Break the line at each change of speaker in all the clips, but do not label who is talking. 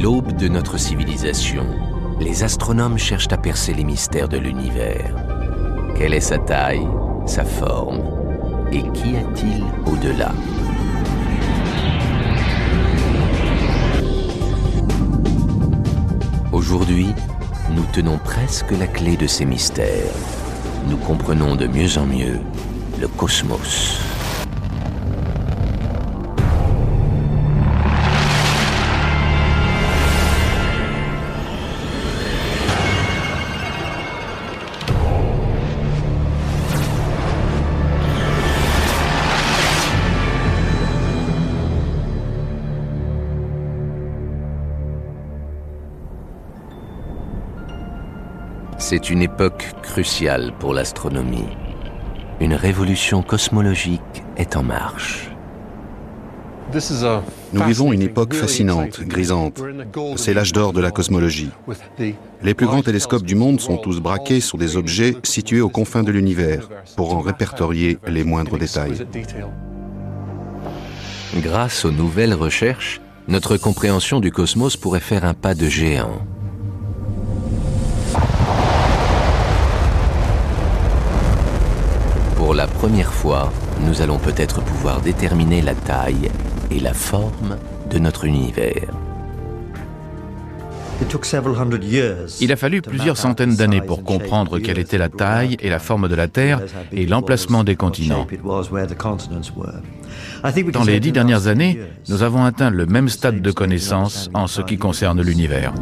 l'aube de notre civilisation, les astronomes cherchent à percer les mystères de l'univers. Quelle est sa taille, sa forme, et qu'y a-t-il au-delà ? Aujourd'hui, nous tenons presque la clé de ces mystères. Nous comprenons de mieux en mieux le cosmos. C'est une époque cruciale pour l'astronomie. Une révolution cosmologique est en marche.
Nous vivons une époque fascinante, grisante. C'est l'âge d'or de la cosmologie. Les plus grands télescopes du monde sont tous braqués sur des objets situés aux confins de l'univers pour en répertorier les moindres détails.
Grâce aux nouvelles recherches, notre compréhension du cosmos pourrait faire un pas de géant. Pour la première fois, nous allons peut-être pouvoir déterminer la taille et la forme de notre univers.
Il a fallu plusieurs centaines d'années pour comprendre quelle était la taille et la forme de la Terre et l'emplacement des continents. Dans les 10 dernières années, nous avons atteint le même stade de connaissance en ce qui concerne l'univers.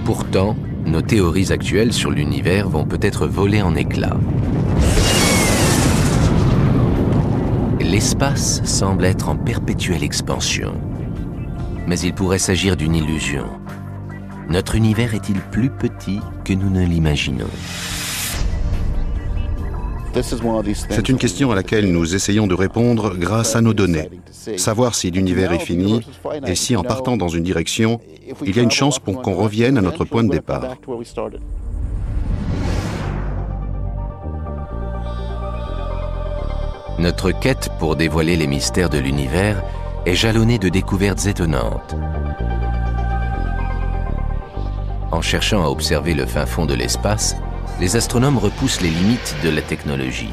Pourtant, nos théories actuelles sur l'univers vont peut-être voler en éclats. L'espace semble être en perpétuelle expansion. Mais il pourrait s'agir d'une illusion. Notre univers est-il plus petit que nous ne l'imaginons ?
C'est une question à laquelle nous essayons de répondre grâce à nos données. Savoir si l'univers est fini et si, en partant dans une direction, il y a une chance pour qu'on revienne à notre point de départ.
Notre quête pour dévoiler les mystères de l'univers est jalonnée de découvertes étonnantes. En cherchant à observer le fin fond de l'espace, les astronomes repoussent les limites de la technologie.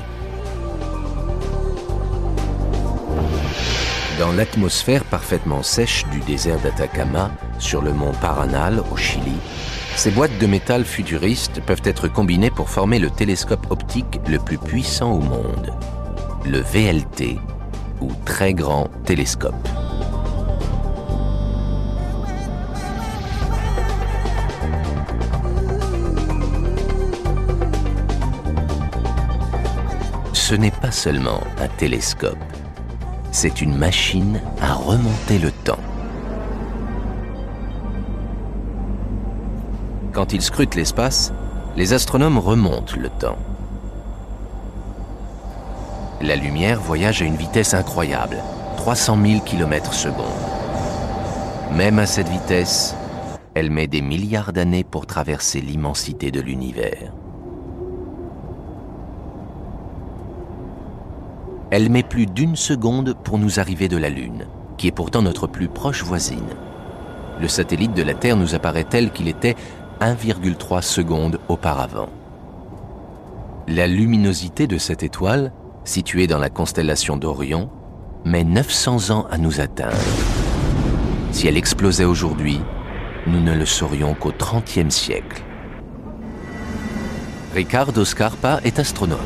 Dans l'atmosphère parfaitement sèche du désert d'Atacama, sur le mont Paranal, au Chili, ces boîtes de métal futuristes peuvent être combinées pour former le télescope optique le plus puissant au monde, le VLT, ou Très Grand Télescope. Ce n'est pas seulement un télescope, c'est une machine à remonter le temps. Quand ils scrutent l'espace, les astronomes remontent le temps. La lumière voyage à une vitesse incroyable, 300 000 km/s. Même à cette vitesse, elle met des milliards d'années pour traverser l'immensité de l'univers. Elle met plus d'1 seconde pour nous arriver de la Lune, qui est pourtant notre plus proche voisine. Le satellite de la Terre nous apparaît tel qu'il était 1,3 secondes auparavant. La luminosité de cette étoile, située dans la constellation d'Orion, met 900 ans à nous atteindre. Si elle explosait aujourd'hui, nous ne le saurions qu'au XXe siècle. Ricardo Scarpa est astronome,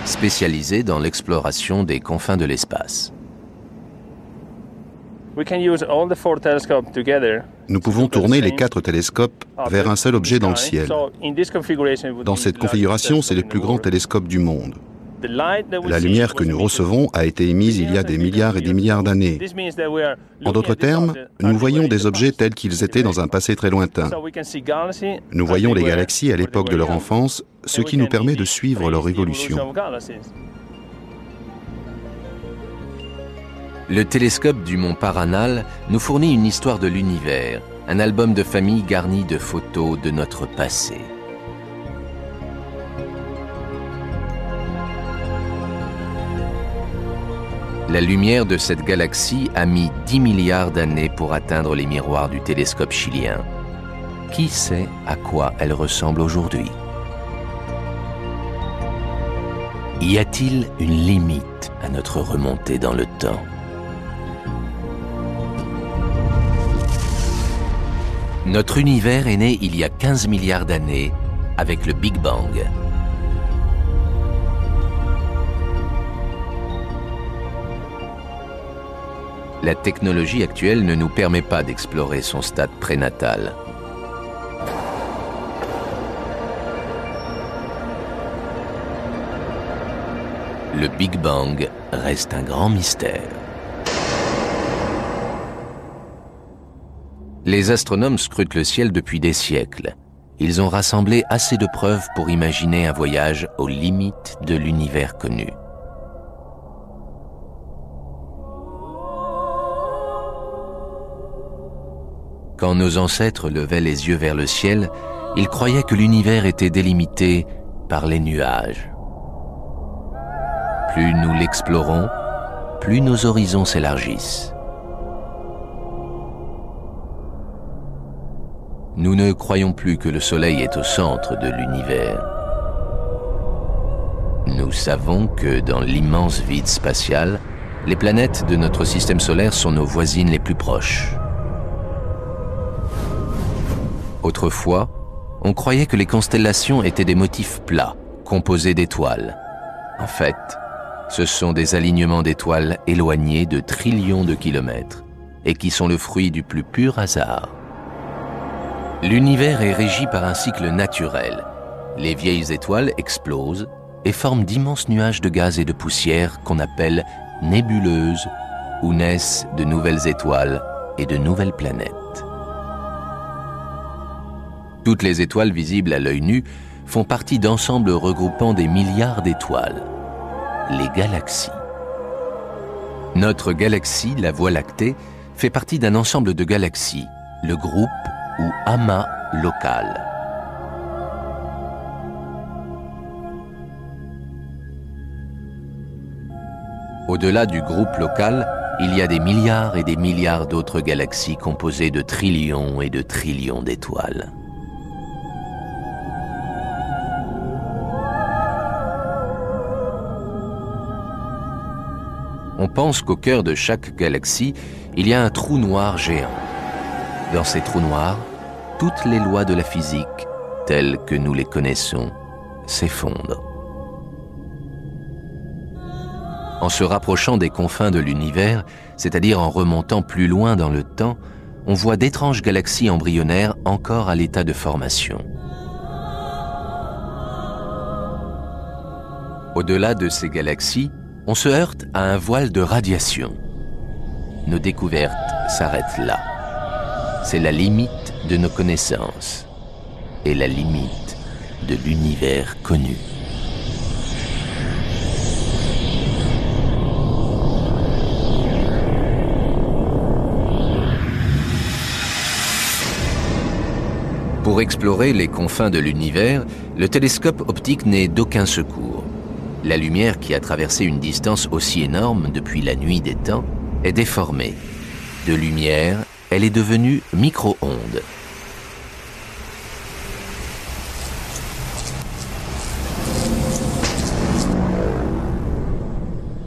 spécialisé dans l'exploration des confins de l'espace.
Nous pouvons tourner les 4 télescopes vers un seul objet dans le ciel. Dans cette configuration, c'est le plus grand télescope du monde. La lumière que nous recevons a été émise il y a des milliards et des milliards d'années. En d'autres termes, nous voyons des objets tels qu'ils étaient dans un passé très lointain. Nous voyons les galaxies à l'époque de leur enfance, ce qui nous permet de suivre leur évolution.
Le télescope du mont Paranal nous fournit une histoire de l'univers, un album de famille garni de photos de notre passé. La lumière de cette galaxie a mis 10 milliards d'années pour atteindre les miroirs du télescope chilien. Qui sait à quoi elle ressemble aujourd'hui? Y a-t-il une limite à notre remontée dans le temps? Notre univers est né il y a 15 milliards d'années avec le Big Bang. La technologie actuelle ne nous permet pas d'explorer son stade prénatal. Le Big Bang reste un grand mystère. Les astronomes scrutent le ciel depuis des siècles. Ils ont rassemblé assez de preuves pour imaginer un voyage aux limites de l'univers connu. Quand nos ancêtres levaient les yeux vers le ciel, ils croyaient que l'univers était délimité par les nuages. Plus nous l'explorons, plus nos horizons s'élargissent. Nous ne croyons plus que le Soleil est au centre de l'univers. Nous savons que dans l'immense vide spatial, les planètes de notre système solaire sont nos voisines les plus proches. Autrefois, on croyait que les constellations étaient des motifs plats, composés d'étoiles. En fait, ce sont des alignements d'étoiles éloignés de trillions de kilomètres et qui sont le fruit du plus pur hasard. L'univers est régi par un cycle naturel. Les vieilles étoiles explosent et forment d'immenses nuages de gaz et de poussière qu'on appelle nébuleuses, où naissent de nouvelles étoiles et de nouvelles planètes. Toutes les étoiles visibles à l'œil nu font partie d'ensembles regroupant des milliards d'étoiles, les galaxies. Notre galaxie, la Voie lactée, fait partie d'un ensemble de galaxies, le groupe ou amas local. Au-delà du groupe local, il y a des milliards et des milliards d'autres galaxies composées de trillions et de trillions d'étoiles. On pense qu'au cœur de chaque galaxie, il y a un trou noir géant. Dans ces trous noirs, toutes les lois de la physique, telles que nous les connaissons, s'effondrent. En se rapprochant des confins de l'univers, c'est-à-dire en remontant plus loin dans le temps, on voit d'étranges galaxies embryonnaires encore à l'état de formation. Au-delà de ces galaxies, on se heurte à un voile de radiation. Nos découvertes s'arrêtent là. C'est la limite de nos connaissances et la limite de l'univers connu. Pour explorer les confins de l'univers, le télescope optique n'est d'aucun secours. La lumière qui a traversé une distance aussi énorme depuis la nuit des temps est déformée. De lumière, elle est devenue micro-onde.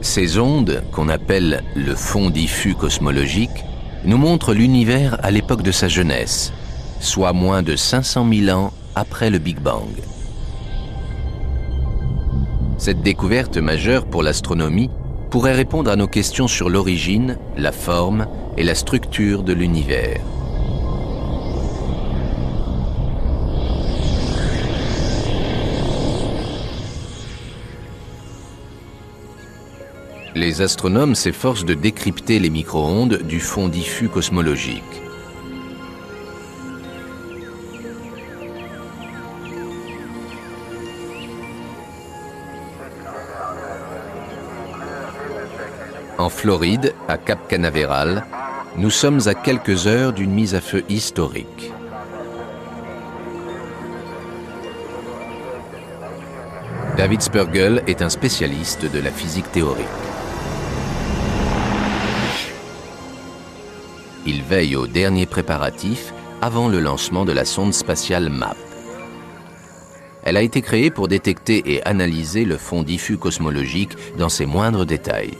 Ces ondes, qu'on appelle le fond diffus cosmologique, nous montrent l'univers à l'époque de sa jeunesse, soit moins de 500 000 ans après le Big Bang. Cette découverte majeure pour l'astronomie pourrait répondre à nos questions sur l'origine, la forme et la structure de l'univers. Les astronomes s'efforcent de décrypter les micro-ondes du fond diffus cosmologique. En Floride, à Cap Canaveral, nous sommes à quelques heures d'une mise à feu historique. David Spergel est un spécialiste de la physique théorique. Il veille aux derniers préparatifs avant le lancement de la sonde spatiale MAP. Elle a été créée pour détecter et analyser le fond diffus cosmologique dans ses moindres détails.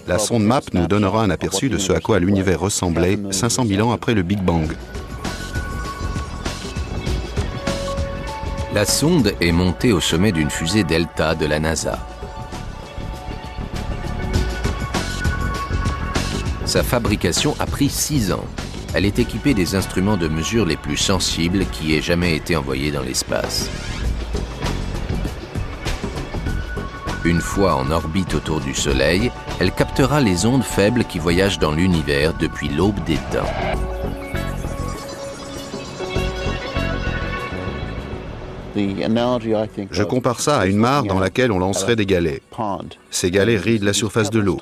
La sonde MAP nous donnera un aperçu de ce à quoi l'univers ressemblait 500 000 ans après le Big Bang.
La sonde est montée au sommet d'une fusée Delta de la NASA. Sa fabrication a pris 6 ans. Elle est équipée des instruments de mesure les plus sensibles qui aient jamais été envoyés dans l'espace. Une fois en orbite autour du Soleil, elle captera les ondes faibles qui voyagent dans l'univers depuis l'aube des temps.
Je compare ça à une mare dans laquelle on lancerait des galets. Ces galets rident la surface de l'eau.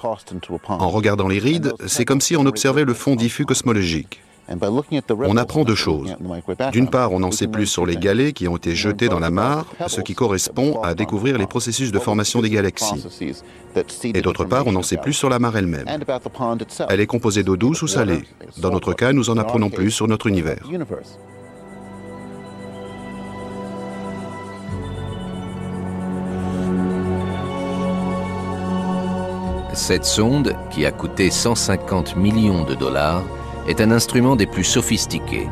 En regardant les rides, c'est comme si on observait le fond diffus cosmologique. On apprend 2 choses. D'une part, on en sait plus sur les galets qui ont été jetés dans la mare, ce qui correspond à découvrir les processus de formation des galaxies. Et d'autre part, on en sait plus sur la mare elle-même. Elle est composée d'eau douce ou salée. Dans notre cas, nous en apprenons plus sur notre univers.
Cette sonde, qui a coûté 150 millions de dollars, est un instrument des plus sophistiqués.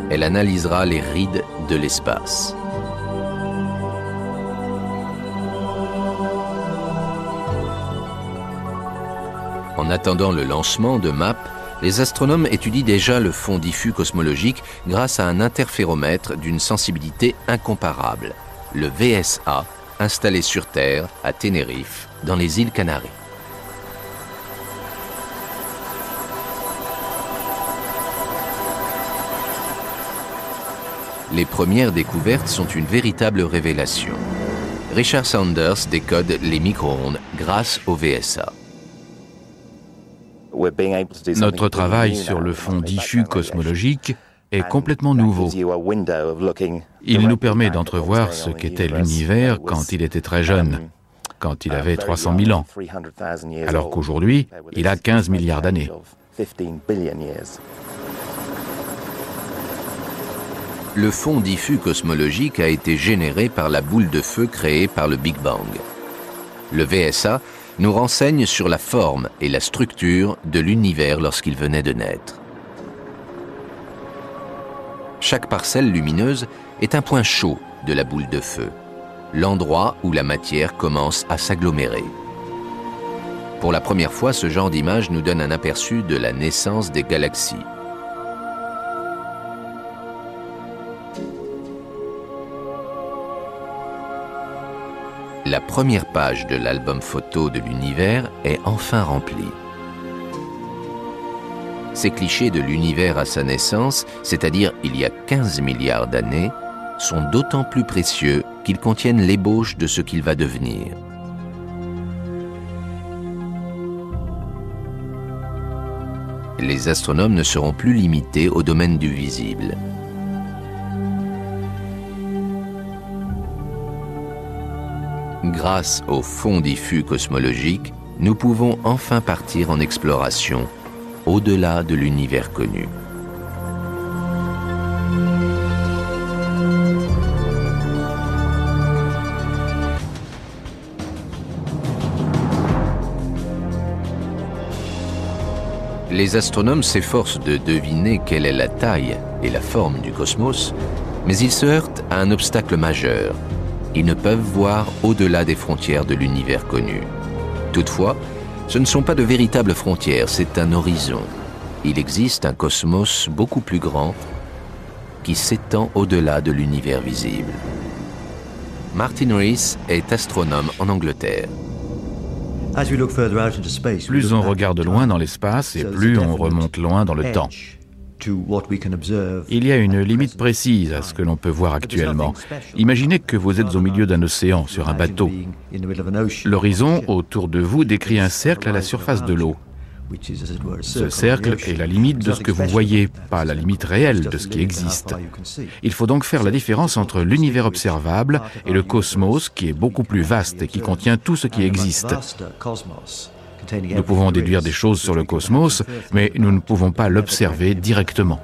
Elle analysera les rides de l'espace. En attendant le lancement de MAP, les astronomes étudient déjà le fond diffus cosmologique grâce à un interféromètre d'une sensibilité incomparable, le VSA, installé sur Terre, à Tenerife, dans les îles Canaries. Les premières découvertes sont une véritable révélation. Richard Sanders décode les micro-ondes grâce au VSA.
Notre travail sur le fond diffus cosmologique est complètement nouveau. Il nous permet d'entrevoir ce qu'était l'univers quand il était très jeune, quand il avait 300 000 ans, alors qu'aujourd'hui, il a 15 milliards d'années.
Le fond diffus cosmologique a été généré par la boule de feu créée par le Big Bang. Le VSA nous renseigne sur la forme et la structure de l'univers lorsqu'il venait de naître. Chaque parcelle lumineuse est un point chaud de la boule de feu, l'endroit où la matière commence à s'agglomérer. Pour la première fois, ce genre d'image nous donne un aperçu de la naissance des galaxies. La première page de l'album photo de l'univers est enfin remplie. Ces clichés de l'univers à sa naissance, c'est-à-dire il y a 15 milliards d'années, sont d'autant plus précieux qu'ils contiennent l'ébauche de ce qu'il va devenir. Les astronomes ne seront plus limités au domaine du visible. Grâce au fond diffus cosmologique, nous pouvons enfin partir en exploration au-delà de l'univers connu. Les astronomes s'efforcent de deviner quelle est la taille et la forme du cosmos, mais ils se heurtent à un obstacle majeur. Ils ne peuvent voir au-delà des frontières de l'univers connu. Toutefois, ce ne sont pas de véritables frontières, c'est un horizon. Il existe un cosmos beaucoup plus grand qui s'étend au-delà de l'univers visible. Martin Rees est astronome en Angleterre.
Plus on regarde loin dans l'espace et plus on remonte loin dans le temps. Il y a une limite précise à ce que l'on peut voir actuellement. Imaginez que vous êtes au milieu d'un océan, sur un bateau. L'horizon autour de vous décrit un cercle à la surface de l'eau. Ce cercle est la limite de ce que vous voyez, pas la limite réelle de ce qui existe. Il faut donc faire la différence entre l'univers observable et le cosmos qui est beaucoup plus vaste et qui contient tout ce qui existe. Nous pouvons déduire des choses sur le cosmos, mais nous ne pouvons pas l'observer directement.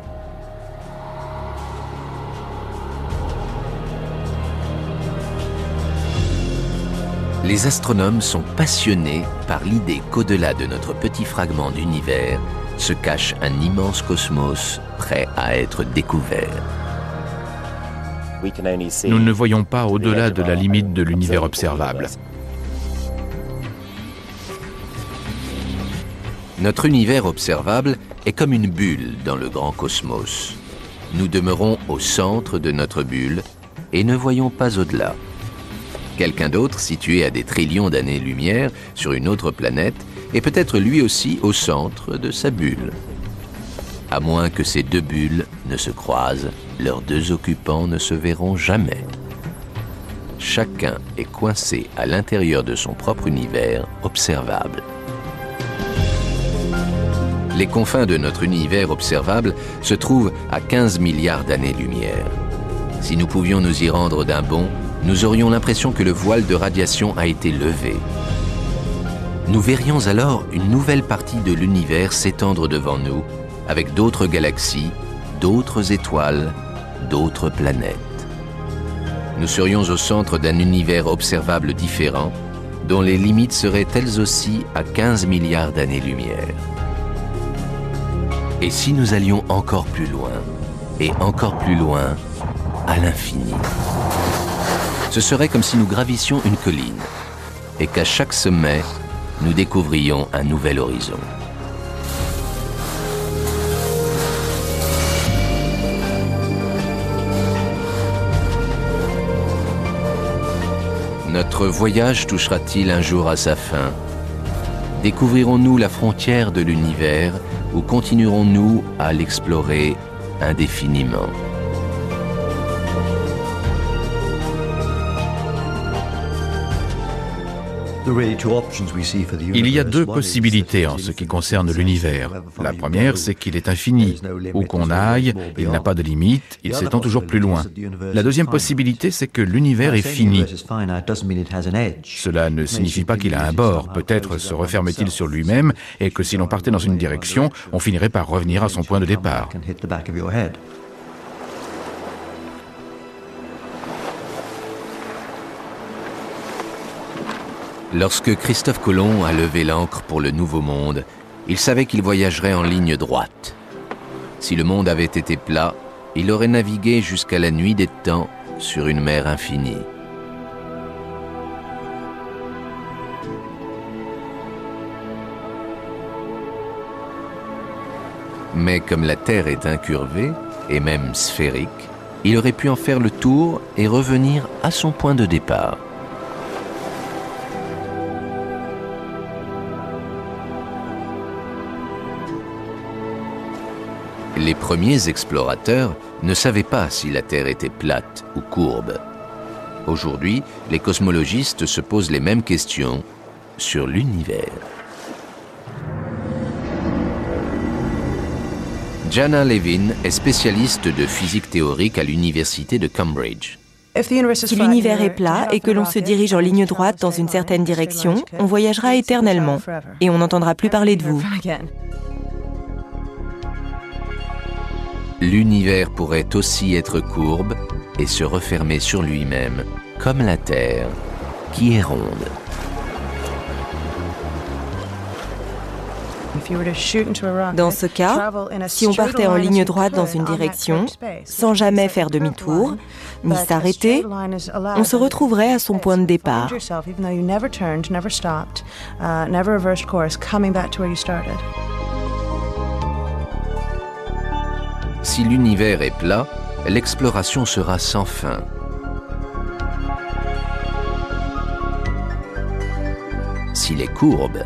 Les astronomes sont passionnés par l'idée qu'au-delà de notre petit fragment d'univers se cache un immense cosmos prêt à être découvert.
Nous ne voyons pas au-delà de la limite de l'univers observable.
Notre univers observable est comme une bulle dans le grand cosmos. Nous demeurons au centre de notre bulle et ne voyons pas au-delà. Quelqu'un d'autre, situé à des trillions d'années-lumière sur une autre planète, est peut-être lui aussi au centre de sa bulle. À moins que ces deux bulles ne se croisent, leurs deux occupants ne se verront jamais. Chacun est coincé à l'intérieur de son propre univers observable. Les confins de notre univers observable se trouvent à 15 milliards d'années-lumière. Si nous pouvions nous y rendre d'un bond, nous aurions l'impression que le voile de radiation a été levé. Nous verrions alors une nouvelle partie de l'univers s'étendre devant nous, avec d'autres galaxies, d'autres étoiles, d'autres planètes. Nous serions au centre d'un univers observable différent, dont les limites seraient elles aussi à 15 milliards d'années-lumière. Et si nous allions encore plus loin, et encore plus loin, à l'infini? Ce serait comme si nous gravissions une colline, et qu'à chaque sommet, nous découvrions un nouvel horizon. Notre voyage touchera-t-il un jour à sa fin? Découvrirons-nous la frontière de l'univers ou continuerons-nous à l'explorer indéfiniment?
Il y a deux possibilités en ce qui concerne l'univers. La première, c'est qu'il est infini. Où qu'on aille, il n'a pas de limite, il s'étend toujours plus loin. La deuxième possibilité, c'est que l'univers est fini. Cela ne signifie pas qu'il a un bord. Peut-être se referme-t-il sur lui-même et que si l'on partait dans une direction, on finirait par revenir à son point de départ.
Lorsque Christophe Colomb a levé l'ancre pour le Nouveau Monde, il savait qu'il voyagerait en ligne droite. Si le monde avait été plat, il aurait navigué jusqu'à la nuit des temps sur une mer infinie. Mais comme la Terre est incurvée, et même sphérique, il aurait pu en faire le tour et revenir à son point de départ. Les premiers explorateurs ne savaient pas si la Terre était plate ou courbe. Aujourd'hui, les cosmologistes se posent les mêmes questions sur l'univers. Jana Levin est spécialiste de physique théorique à l'université de Cambridge.
Si l'univers est plat et que l'on se dirige en ligne droite dans une certaine direction, on voyagera éternellement et on n'entendra plus parler de vous.
L'univers pourrait aussi être courbe et se refermer sur lui-même, comme la Terre, qui est ronde.
Dans ce cas, si on partait en ligne droite dans une direction, sans jamais faire demi-tour, ni s'arrêter, on se retrouverait à son point de départ.
Si l'univers est plat, l'exploration sera sans fin. S'il est courbe,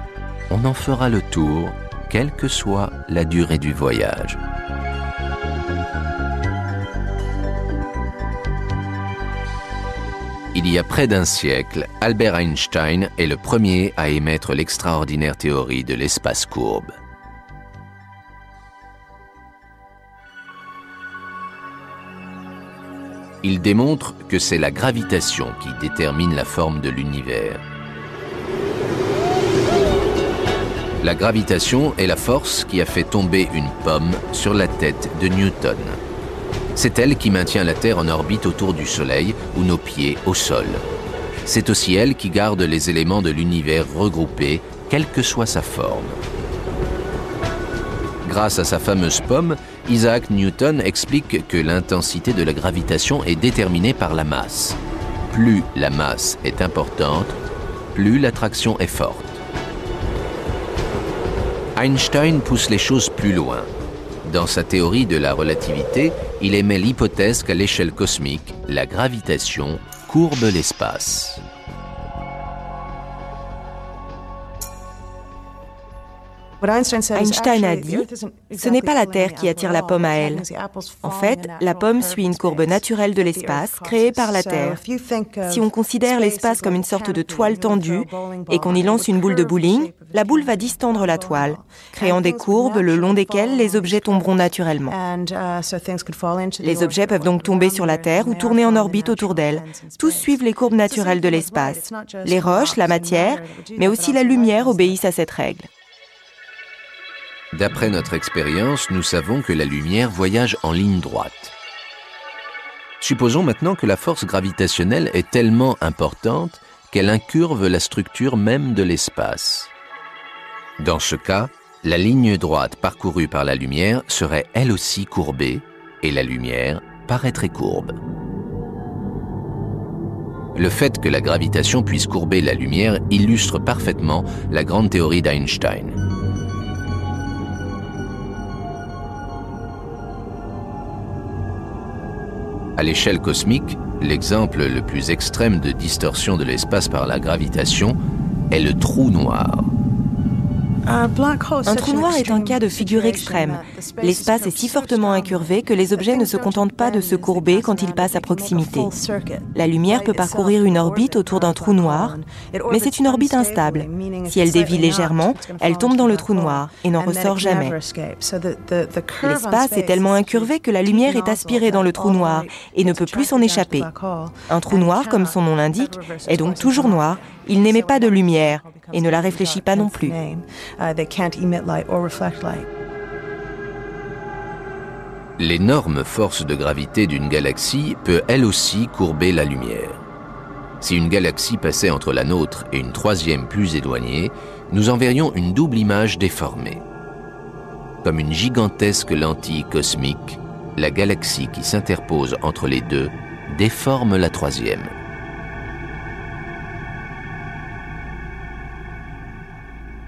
on en fera le tour, quelle que soit la durée du voyage. Il y a près d'un siècle, Albert Einstein est le premier à émettre l'extraordinaire théorie de l'espace courbe. Il démontre que c'est la gravitation qui détermine la forme de l'univers. La gravitation est la force qui a fait tomber une pomme sur la tête de Newton. C'est elle qui maintient la Terre en orbite autour du Soleil ou nos pieds au sol. C'est aussi elle qui garde les éléments de l'univers regroupés, quelle que soit sa forme. Grâce à sa fameuse pomme, Isaac Newton explique que l'intensité de la gravitation est déterminée par la masse. Plus la masse est importante, plus l'attraction est forte. Einstein pousse les choses plus loin. Dans sa théorie de la relativité, il émet l'hypothèse qu'à l'échelle cosmique, la gravitation courbe l'espace.
Einstein a dit « Ce n'est pas la Terre qui attire la pomme à elle. En fait, la pomme suit une courbe naturelle de l'espace créée par la Terre. Si on considère l'espace comme une sorte de toile tendue et qu'on y lance une boule de bowling, la boule va distendre la toile, créant des courbes le long desquelles les objets tomberont naturellement. Les objets peuvent donc tomber sur la Terre ou tourner en orbite autour d'elle. Tous suivent les courbes naturelles de l'espace. Les roches, la matière, mais aussi la lumière obéissent à cette règle.
D'après notre expérience, nous savons que la lumière voyage en ligne droite. Supposons maintenant que la force gravitationnelle est tellement importante qu'elle incurve la structure même de l'espace. Dans ce cas, la ligne droite parcourue par la lumière serait elle aussi courbée et la lumière paraîtrait courbe. Le fait que la gravitation puisse courber la lumière illustre parfaitement la grande théorie d'Einstein. À l'échelle cosmique, l'exemple le plus extrême de distorsion de l'espace par la gravitation est le trou noir.
Un trou noir est un cas de figure extrême. L'espace est si fortement incurvé que les objets ne se contentent pas de se courber quand ils passent à proximité. La lumière peut parcourir une orbite autour d'un trou noir, mais c'est une orbite instable. Si elle dévie légèrement, elle tombe dans le trou noir et n'en ressort jamais. L'espace est tellement incurvé que la lumière est aspirée dans le trou noir et ne peut plus s'en échapper. Un trou noir, comme son nom l'indique, est donc toujours noir. Il n'émet pas de lumière et ne la réfléchit pas non plus.
L'énorme force de gravité d'une galaxie peut elle aussi courber la lumière. Si une galaxie passait entre la nôtre et une troisième plus éloignée, nous en verrions une double image déformée. Comme une gigantesque lentille cosmique, la galaxie qui s'interpose entre les deux déforme la troisième.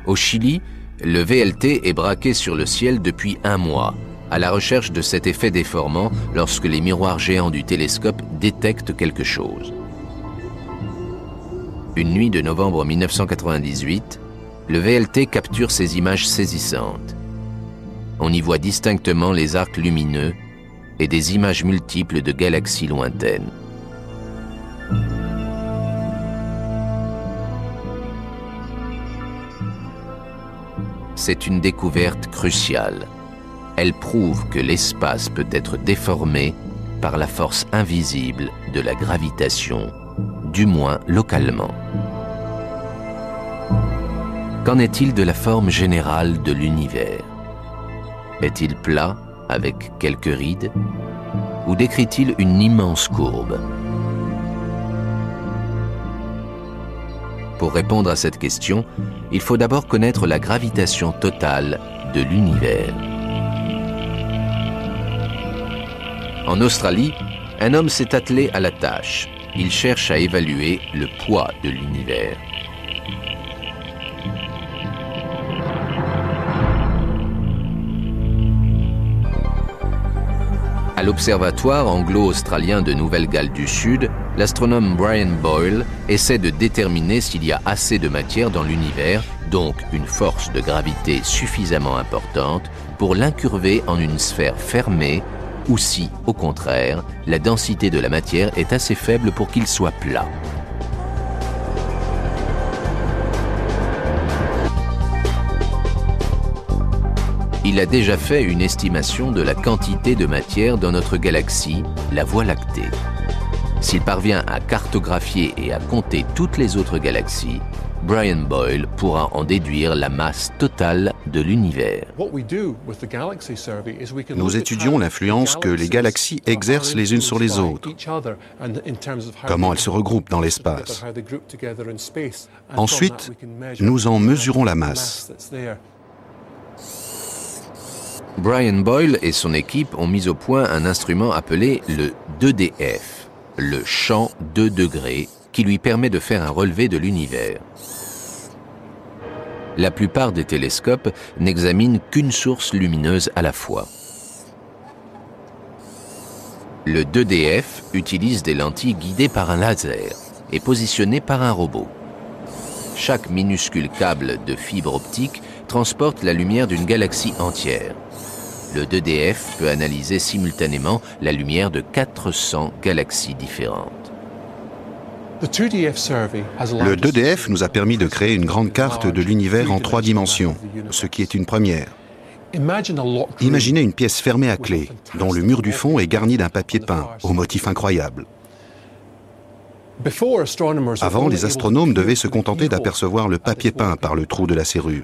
Au Chili, le VLT est braqué sur le ciel depuis 1 mois, à la recherche de cet effet déformant lorsque les miroirs géants du télescope détectent quelque chose. Une nuit de novembre 1998, le VLT capture ces images saisissantes. On y voit distinctement les arcs lumineux et des images multiples de galaxies lointaines. C'est une découverte cruciale. Elle prouve que l'espace peut être déformé par la force invisible de la gravitation, du moins localement. Qu'en est-il de la forme générale de l'univers? Est-il plat, avec quelques rides, ou décrit-il une immense courbe? Pour répondre à cette question, il faut d'abord connaître la gravitation totale de l'univers. En Australie, un homme s'est attelé à la tâche. Il cherche à évaluer le poids de l'univers. À l'Observatoire anglo-australien de Nouvelle-Galles du Sud, l'astronome Brian Boyle essaie de déterminer s'il y a assez de matière dans l'univers, donc une force de gravité suffisamment importante pour l'incurver en une sphère fermée, ou si, au contraire, la densité de la matière est assez faible pour qu'il soit plat. Il a déjà fait une estimation de la quantité de matière dans notre galaxie, la Voie lactée. S'il parvient à cartographier et à compter toutes les autres galaxies, Brian Boyle pourra en déduire la masse totale de l'univers.
Nous étudions l'influence que les galaxies exercent les unes sur les autres, comment elles se regroupent dans l'espace. Ensuite, nous en mesurons la masse.
Brian Boyle et son équipe ont mis au point un instrument appelé le 2DF, le champ 2 degrés, qui lui permet de faire un relevé de l'univers. La plupart des télescopes n'examinent qu'une source lumineuse à la fois. Le 2DF utilise des lentilles guidées par un laser et positionnées par un robot. Chaque minuscule câble de fibre optique transporte la lumière d'une galaxie entière. Le 2DF peut analyser simultanément la lumière de 400 galaxies différentes.
Le 2DF nous a permis de créer une grande carte de l'univers en 3 dimensions, ce qui est une première. Imaginez une pièce fermée à clé, dont le mur du fond est garni d'un papier peint, au motif incroyable. Avant, les astronomes devaient se contenter d'apercevoir le papier peint par le trou de la serrure.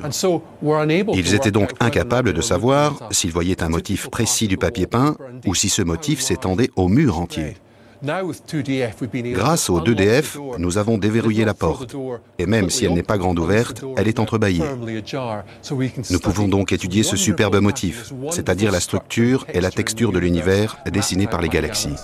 Ils étaient donc incapables de savoir s'ils voyaient un motif précis du papier peint ou si ce motif s'étendait au mur entier. Grâce au 2DF, nous avons déverrouillé la porte, et même si elle n'est pas grande ouverte, elle est entrebâillée. Nous pouvons donc étudier ce superbe motif, c'est-à-dire la structure et la texture de l'univers dessiné par les galaxies.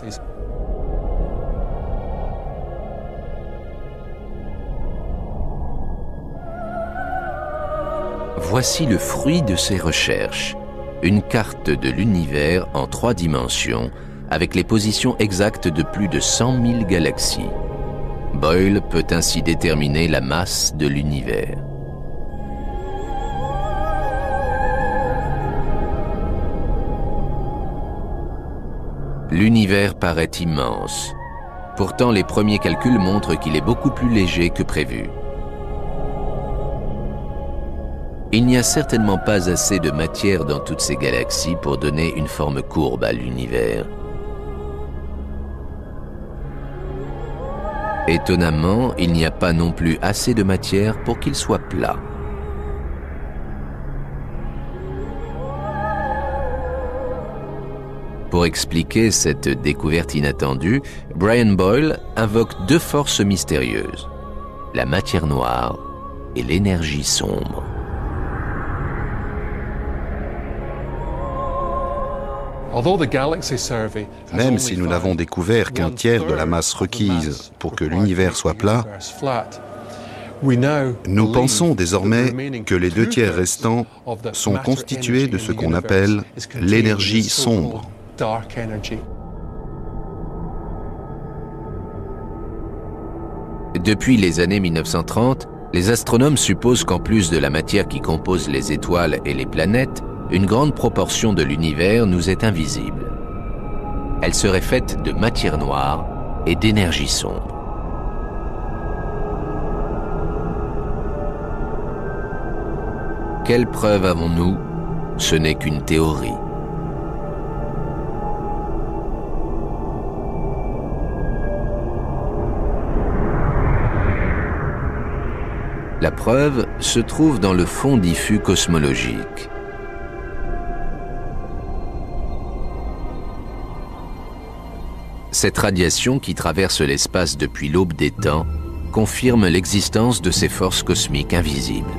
Voici le fruit de ces recherches, une carte de l'univers en 3 dimensions, avec les positions exactes de plus de 100 000 galaxies. Boyle peut ainsi déterminer la masse de l'univers. L'univers paraît immense. Pourtant, les premiers calculs montrent qu'il est beaucoup plus léger que prévu. Il n'y a certainement pas assez de matière dans toutes ces galaxies pour donner une forme courbe à l'univers. Étonnamment, il n'y a pas non plus assez de matière pour qu'il soit plat. Pour expliquer cette découverte inattendue, Brian Boyle invoque 2 forces mystérieuses, la matière noire et l'énergie sombre.
Même si nous n'avons découvert qu'un tiers de la masse requise pour que l'univers soit plat, nous pensons désormais que les 2 tiers restants sont constitués de ce qu'on appelle l'énergie sombre.
Depuis les années 1930, les astronomes supposent qu'en plus de la matière qui compose les étoiles et les planètes, une grande proportion de l'univers nous est invisible. Elle serait faite de matière noire et d'énergie sombre. Quelle preuve avons-nous? Ce n'est qu'une théorie. La preuve se trouve dans le fond diffus cosmologique. Cette radiation qui traverse l'espace depuis l'aube des temps confirme l'existence de ces forces cosmiques invisibles.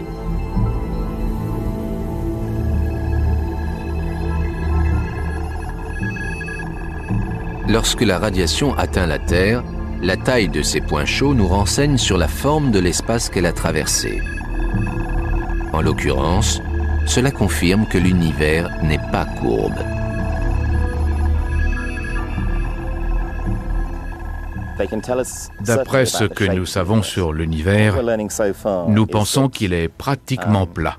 Lorsque la radiation atteint la Terre, la taille de ces points chauds nous renseigne sur la forme de l'espace qu'elle a traversé. En l'occurrence, cela confirme que l'univers n'est pas courbe.
D'après ce que nous savons sur l'univers, nous pensons qu'il est pratiquement plat.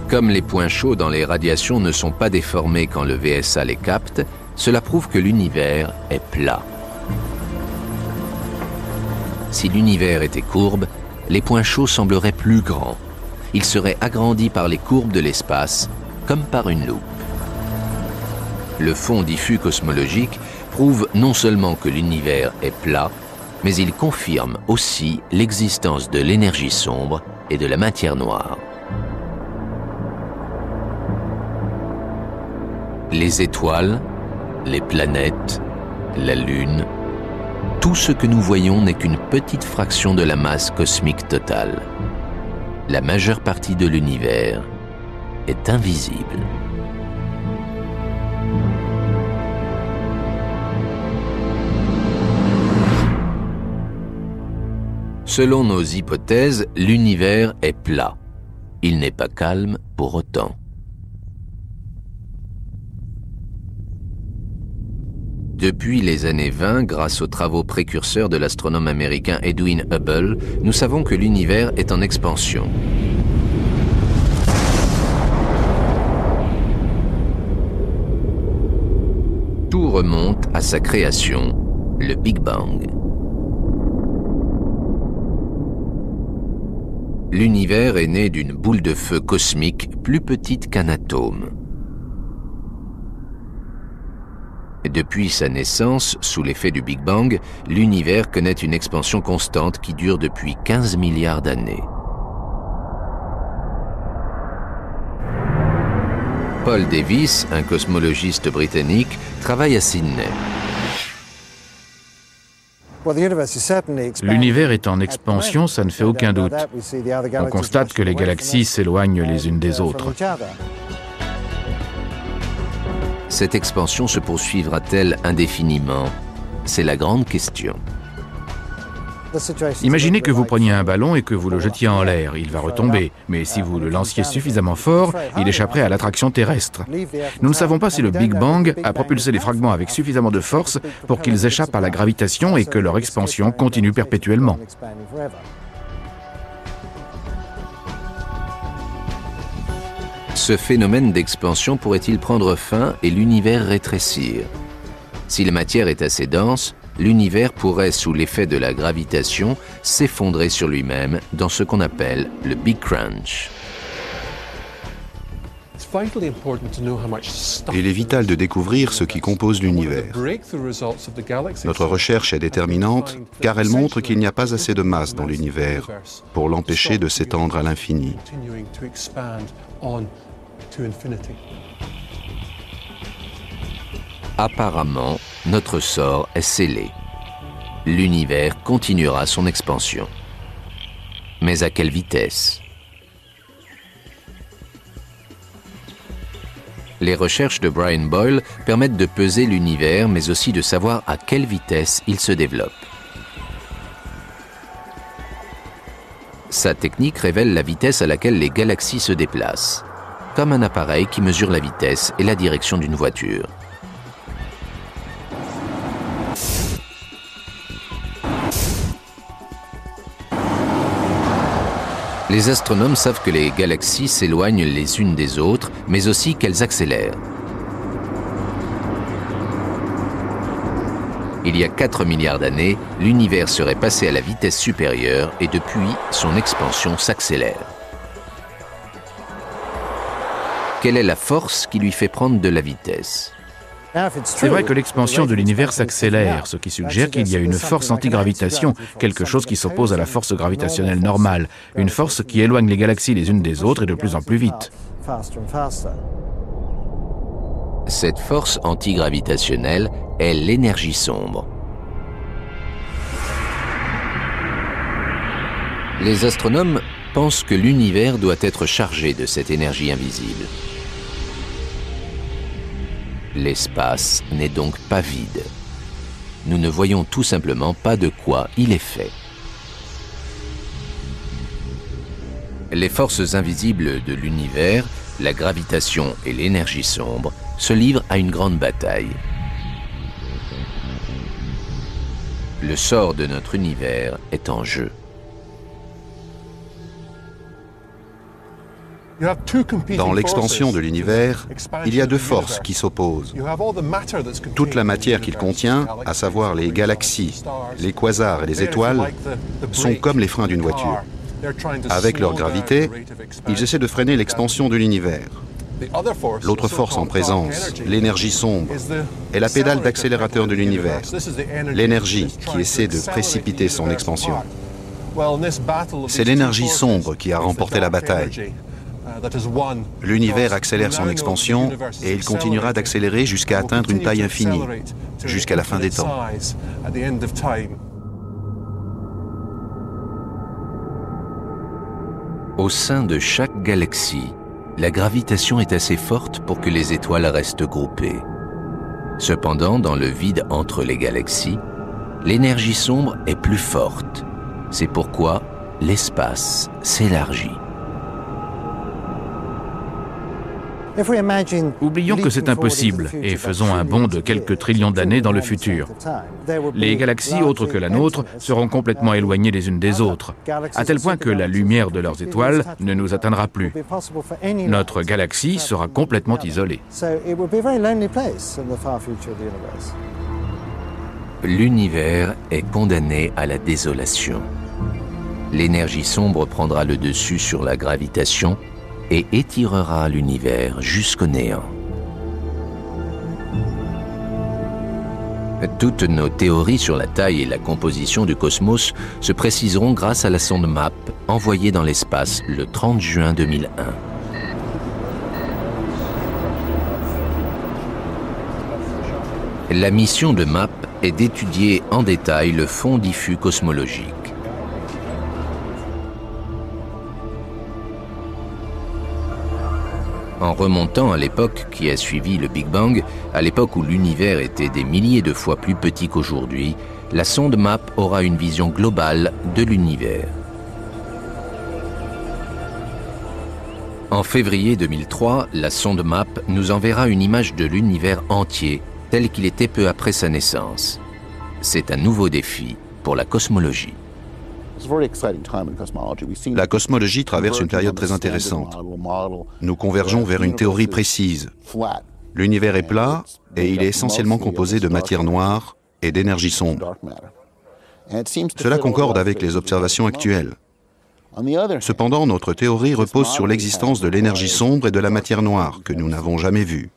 Comme les points chauds dans les radiations ne sont pas déformés quand le VSA les capte, cela prouve que l'univers est plat. Si l'univers était courbe, les points chauds sembleraient plus grands. Ils seraient agrandis par les courbes de l'espace, comme par une loupe. Le fond diffus cosmologique prouve non seulement que l'univers est plat, mais il confirme aussi l'existence de l'énergie sombre et de la matière noire. Les étoiles, les planètes, la Lune, tout ce que nous voyons n'est qu'une petite fraction de la masse cosmique totale. La majeure partie de l'univers est invisible. Selon nos hypothèses, l'univers est plat. Il n'est pas calme pour autant. Depuis les années 20, grâce aux travaux précurseurs de l'astronome américain Edwin Hubble, nous savons que l'univers est en expansion. Tout remonte à sa création, le Big Bang. L'univers est né d'une boule de feu cosmique plus petite qu'un atome. Depuis sa naissance, sous l'effet du Big Bang, l'univers connaît une expansion constante qui dure depuis 15 milliards d'années. Paul Davies, un cosmologiste britannique, travaille à Sydney.
L'univers est en expansion, ça ne fait aucun doute. On constate que les galaxies s'éloignent les unes des autres.
Cette expansion se poursuivra-t-elle indéfiniment? C'est la grande question.
Imaginez que vous preniez un ballon et que vous le jetiez en l'air. Il va retomber, mais si vous le lanciez suffisamment fort, il échapperait à l'attraction terrestre. Nous ne savons pas si le Big Bang a propulsé les fragments avec suffisamment de force pour qu'ils échappent à la gravitation et que leur expansion continue perpétuellement.
Ce phénomène d'expansion pourrait-il prendre fin et l'univers rétrécir? Si la matière est assez dense, l'univers pourrait, sous l'effet de la gravitation, s'effondrer sur lui-même dans ce qu'on appelle le Big Crunch.
Il est vital de découvrir ce qui compose l'univers. Notre recherche est déterminante car elle montre qu'il n'y a pas assez de masse dans l'univers pour l'empêcher de s'étendre à l'infini.
Apparemment, notre sort est scellé. L'univers continuera son expansion. Mais à quelle vitesse? Les recherches de Brian Boyle permettent de peser l'univers, mais aussi de savoir à quelle vitesse il se développe. Sa technique révèle la vitesse à laquelle les galaxies se déplacent, comme un appareil qui mesure la vitesse et la direction d'une voiture. Les astronomes savent que les galaxies s'éloignent les unes des autres, mais aussi qu'elles accélèrent. Il y a 4 milliards d'années, l'univers serait passé à la vitesse supérieure et depuis, son expansion s'accélère. Quelle est la force qui lui fait prendre de la vitesse?
C'est vrai que l'expansion de l'univers s'accélère, ce qui suggère qu'il y a une force antigravitation, quelque chose qui s'oppose à la force gravitationnelle normale, une force qui éloigne les galaxies les unes des autres et de plus en plus vite.
Cette force antigravitationnelle est l'énergie sombre. Les astronomes pensent que l'univers doit être chargé de cette énergie invisible. L'espace n'est donc pas vide. Nous ne voyons tout simplement pas de quoi il est fait. Les forces invisibles de l'univers, la gravitation et l'énergie sombre, se livrent à une grande bataille. Le sort de notre univers est en jeu.
Dans l'expansion de l'univers, il y a deux forces qui s'opposent. Toute la matière qu'il contient, à savoir les galaxies, les quasars et les étoiles, sont comme les freins d'une voiture. Avec leur gravité, ils essaient de freiner l'expansion de l'univers. L'autre force en présence, l'énergie sombre, est la pédale d'accélérateur de l'univers, l'énergie qui essaie de précipiter son expansion. C'est l'énergie sombre qui a remporté la bataille. L'univers accélère son expansion et il continuera d'accélérer jusqu'à atteindre une taille infinie, jusqu'à la fin des temps.
Au sein de chaque galaxie, la gravitation est assez forte pour que les étoiles restent groupées. Cependant, dans le vide entre les galaxies, l'énergie sombre est plus forte. C'est pourquoi l'espace s'élargit.
Oublions que c'est impossible et faisons un bond de quelques trillions d'années dans le futur. Les galaxies autres que la nôtre seront complètement éloignées les unes des autres, à tel point que la lumière de leurs étoiles ne nous atteindra plus. Notre galaxie sera complètement isolée.
L'univers est condamné à la désolation. L'énergie sombre prendra le dessus sur la gravitation et étirera l'univers jusqu'au néant. Toutes nos théories sur la taille et la composition du cosmos se préciseront grâce à la sonde MAP envoyée dans l'espace le 30 juin 2001. La mission de MAP est d'étudier en détail le fond diffus cosmologique. En remontant à l'époque qui a suivi le Big Bang, à l'époque où l'univers était des milliers de fois plus petit qu'aujourd'hui, la sonde MAP aura une vision globale de l'univers. En février 2003, la sonde MAP nous enverra une image de l'univers entier, tel qu'il était peu après sa naissance. C'est un nouveau défi pour la cosmologie.
La cosmologie traverse une période très intéressante. Nous convergeons vers une théorie précise. L'univers est plat et il est essentiellement composé de matière noire et d'énergie sombre. Cela concorde avec les observations actuelles. Cependant, notre théorie repose sur l'existence de l'énergie sombre et de la matière noire que nous n'avons jamais vue.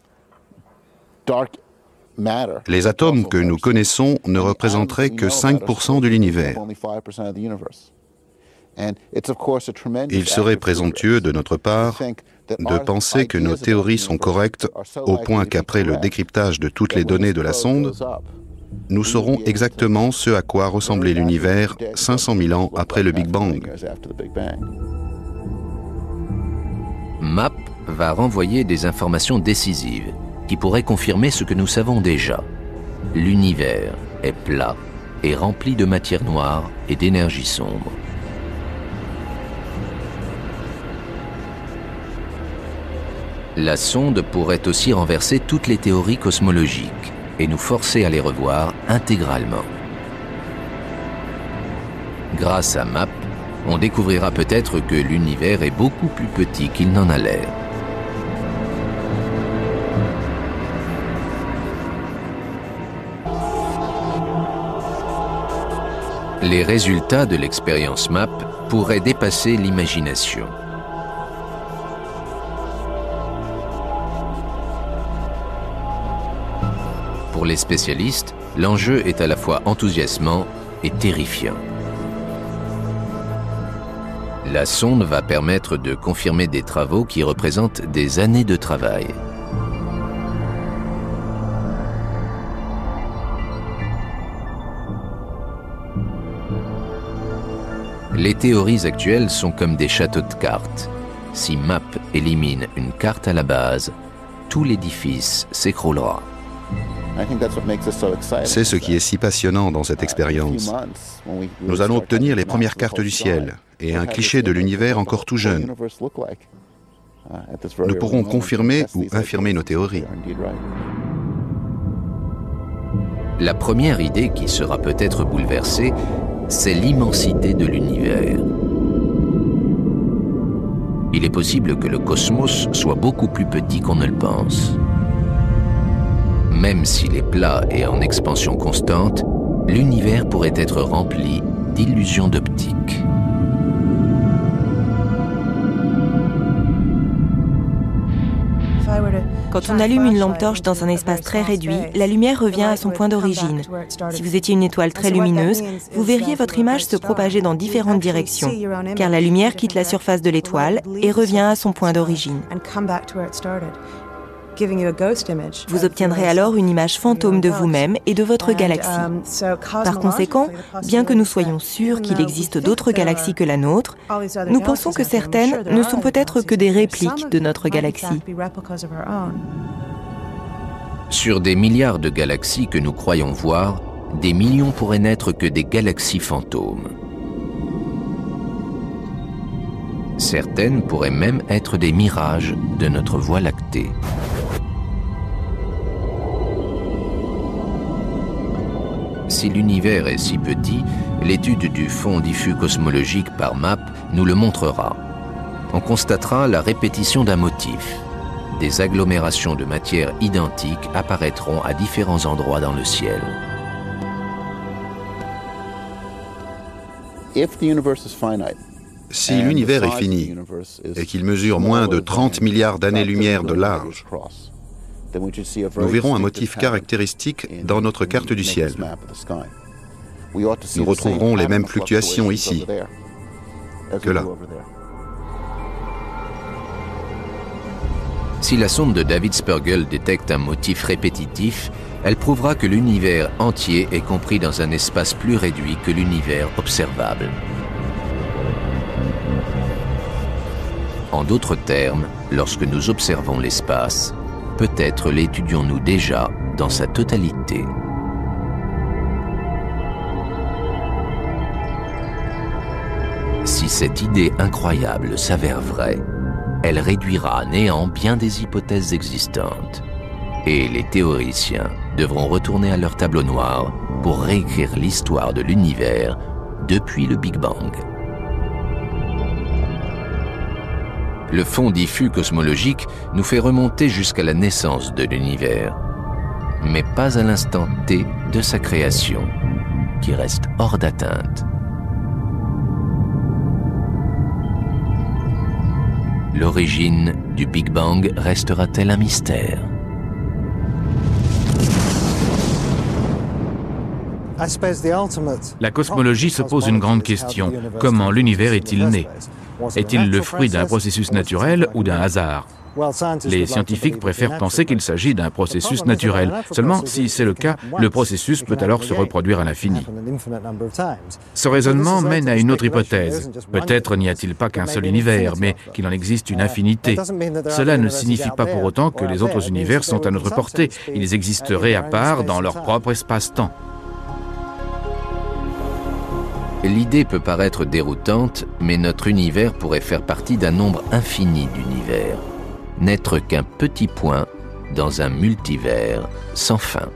Les atomes que nous connaissons ne représenteraient que 5% de l'univers. Il serait présomptueux de notre part de penser que nos théories sont correctes au point qu'après le décryptage de toutes les données de la sonde, nous saurons exactement ce à quoi ressemblait l'univers 500 000 ans après le Big Bang.
MAP va renvoyer des informations décisives qui pourraient confirmer ce que nous savons déjà. L'univers est plat et rempli de matière noire et d'énergie sombre. La sonde pourrait aussi renverser toutes les théories cosmologiques et nous forcer à les revoir intégralement. Grâce à MAP, on découvrira peut-être que l'univers est beaucoup plus petit qu'il n'en a l'air. Les résultats de l'expérience MAP pourraient dépasser l'imagination. Pour les spécialistes, l'enjeu est à la fois enthousiasmant et terrifiant. La sonde va permettre de confirmer des travaux qui représentent des années de travail. Les théories actuelles sont comme des châteaux de cartes. Si MAP élimine une carte à la base, tout l'édifice s'écroulera.
C'est ce qui est si passionnant dans cette expérience. Nous allons obtenir les premières cartes du ciel et un cliché de l'univers encore tout jeune. Nous pourrons confirmer ou infirmer nos théories.
La première idée qui sera peut-être bouleversée, c'est l'immensité de l'univers. Il est possible que le cosmos soit beaucoup plus petit qu'on ne le pense. Même s'il est plat et en expansion constante, l'univers pourrait être rempli d'illusions d'optique.
Quand on allume une lampe torche dans un espace très réduit, la lumière revient à son point d'origine. Si vous étiez une étoile très lumineuse, vous verriez votre image se propager dans différentes directions, car la lumière quitte la surface de l'étoile et revient à son point d'origine. Vous obtiendrez alors une image fantôme de vous-même et de votre galaxie. Par conséquent, bien que nous soyons sûrs qu'il existe d'autres galaxies que la nôtre, nous pensons que certaines ne sont peut-être que des répliques de notre galaxie.
Sur des milliards de galaxies que nous croyons voir, des millions pourraient n'être que des galaxies fantômes. Certaines pourraient même être des mirages de notre Voie lactée. Si l'univers est si petit, l'étude du fond diffus cosmologique par MAP nous le montrera. On constatera la répétition d'un motif. Des agglomérations de matière identiques apparaîtront à différents endroits dans le ciel.
Si l'univers est fini et qu'il mesure moins de 30 milliards d'années-lumière de large, nous verrons un motif caractéristique dans notre carte du ciel. Nous retrouverons les mêmes fluctuations ici que là.
Si la sonde de David Spergel détecte un motif répétitif, elle prouvera que l'univers entier est compris dans un espace plus réduit que l'univers observable. En d'autres termes, lorsque nous observons l'espace, peut-être l'étudions-nous déjà dans sa totalité. Si cette idée incroyable s'avère vraie, elle réduira à néant bien des hypothèses existantes. Et les théoriciens devront retourner à leur tableau noir pour réécrire l'histoire de l'univers depuis le Big Bang. Le fond diffus cosmologique nous fait remonter jusqu'à la naissance de l'univers, mais pas à l'instant T de sa création, qui reste hors d'atteinte. L'origine du Big Bang restera-t-elle un mystère?
La cosmologie se pose une grande question. Comment l'univers est-il né? Est-il le fruit d'un processus naturel ou d'un hasard? Les scientifiques préfèrent penser qu'il s'agit d'un processus naturel. Seulement, si c'est le cas, le processus peut alors se reproduire à l'infini. Ce raisonnement mène à une autre hypothèse. Peut-être n'y a-t-il pas qu'un seul univers, mais qu'il en existe une infinité. Cela ne signifie pas pour autant que les autres univers sont à notre portée. Ils existeraient à part dans leur propre espace-temps.
L'idée peut paraître déroutante, mais notre univers pourrait faire partie d'un nombre infini d'univers, n'être qu'un petit point dans un multivers sans fin.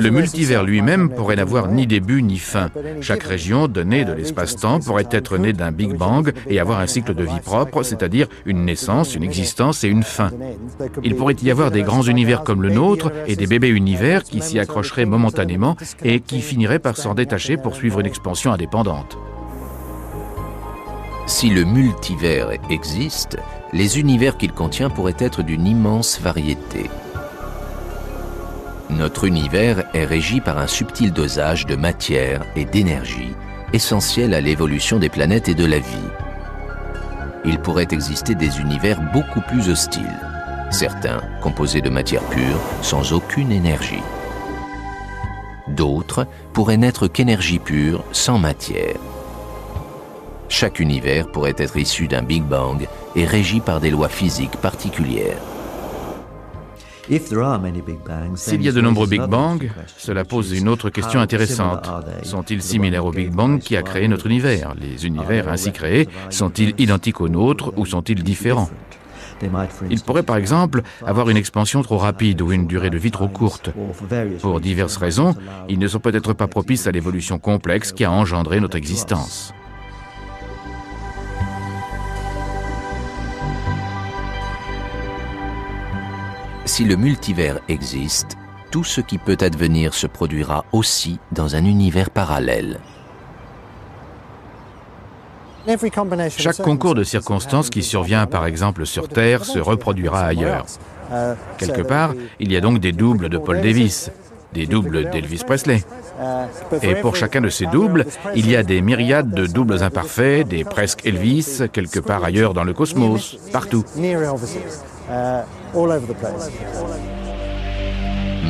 Le multivers lui-même pourrait n'avoir ni début ni fin. Chaque région donnée de l'espace-temps pourrait être née d'un Big Bang et avoir un cycle de vie propre, c'est-à-dire une naissance, une existence et une fin. Il pourrait y avoir des grands univers comme le nôtre et des bébés univers qui s'y accrocheraient momentanément et qui finiraient par s'en détacher pour suivre une expansion indépendante.
Si le multivers existe, les univers qu'il contient pourraient être d'une immense variété. Notre univers est régi par un subtil dosage de matière et d'énergie, essentiel à l'évolution des planètes et de la vie. Il pourrait exister des univers beaucoup plus hostiles, certains composés de matière pure, sans aucune énergie. D'autres pourraient n'être qu'énergie pure, sans matière. Chaque univers pourrait être issu d'un Big Bang et régi par des lois physiques particulières.
S'il y a de nombreux Big Bang, cela pose une autre question intéressante. Sont-ils similaires au Big Bang qui a créé notre univers? Les univers ainsi créés sont-ils identiques aux nôtres ou sont-ils différents? Ils pourraient par exemple avoir une expansion trop rapide ou une durée de vie trop courte. Pour diverses raisons, ils ne sont peut-être pas propices à l'évolution complexe qui a engendré notre existence.
Si le multivers existe, tout ce qui peut advenir se produira aussi dans un univers parallèle.
Chaque concours de circonstances qui survient par exemple sur Terre se reproduira ailleurs. Quelque part, il y a donc des doubles de Paul Davis, des doubles d'Elvis Presley. Et pour chacun de ces doubles, il y a des myriades de doubles imparfaits, des presque Elvis, quelque part ailleurs dans le cosmos, partout.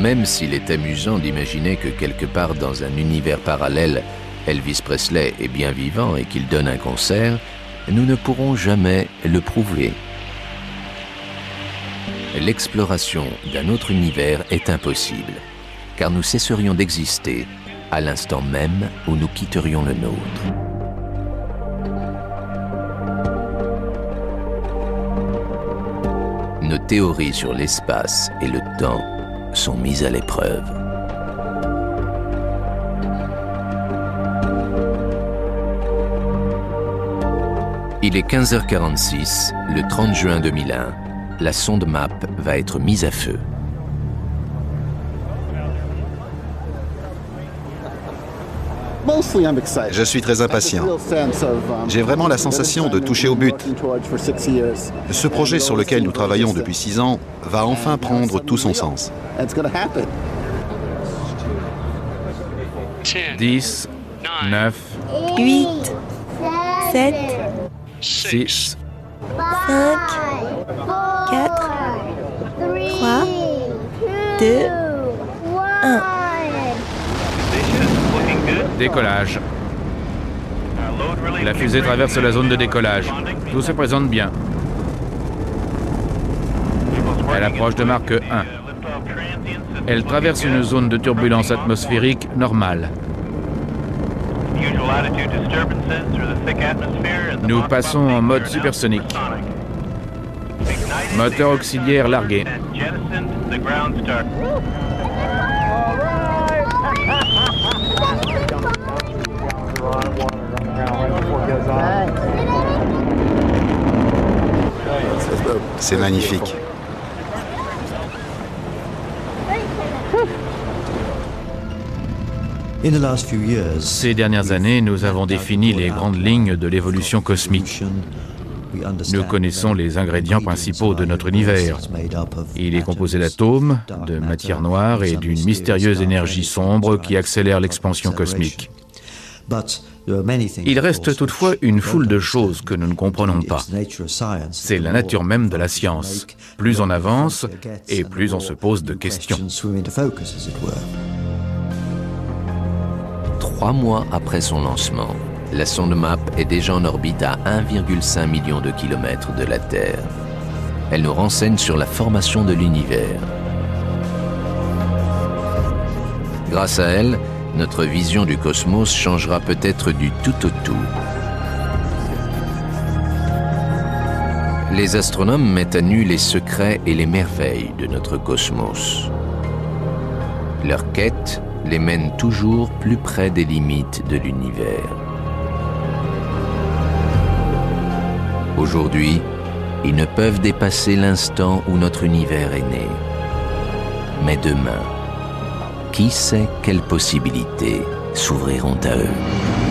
Même s'il est amusant d'imaginer que quelque part dans un univers parallèle, Elvis Presley est bien vivant et qu'il donne un concert, nous ne pourrons jamais le prouver. L'exploration d'un autre univers est impossible, car nous cesserions d'exister à l'instant même où nous quitterions le nôtre. Nos théories sur l'espace et le temps sont mises à l'épreuve. Il est 15h46, le 30 juin 2001. La sonde MAP va être mise à feu.
Je suis très impatient. J'ai vraiment la sensation de toucher au but. Ce projet sur lequel nous travaillons depuis 6 ans va enfin prendre tout son sens.
10, 9,
8, 7,
6,
5, 4, 3, 2, 1.
décollage. La fusée traverse la zone de décollage. Tout se présente bien. Elle approche de Mach 1. Elle traverse une zone de turbulence atmosphérique normale. Nous passons en mode supersonique. Moteur auxiliaire largué.
C'est magnifique.
Ces dernières années, nous avons défini les grandes lignes de l'évolution cosmique. Nous connaissons les ingrédients principaux de notre univers. Il est composé d'atomes, de matière noire et d'une mystérieuse énergie sombre qui accélère l'expansion cosmique. Il reste toutefois une foule de choses que nous ne comprenons pas. C'est la nature même de la science. Plus on avance, et plus on se pose de questions.
3 mois après son lancement, la sonde MAP est déjà en orbite à 1,5 million de kilomètres de la Terre. Elle nous renseigne sur la formation de l'univers. Grâce à elle, notre vision du cosmos changera peut-être du tout au tout. Les astronomes mettent à nu les secrets et les merveilles de notre cosmos. Leur quête les mène toujours plus près des limites de l'univers. Aujourd'hui, ils ne peuvent dépasser l'instant où notre univers est né. Mais demain, qui sait quelles possibilités s'ouvriront à eux ?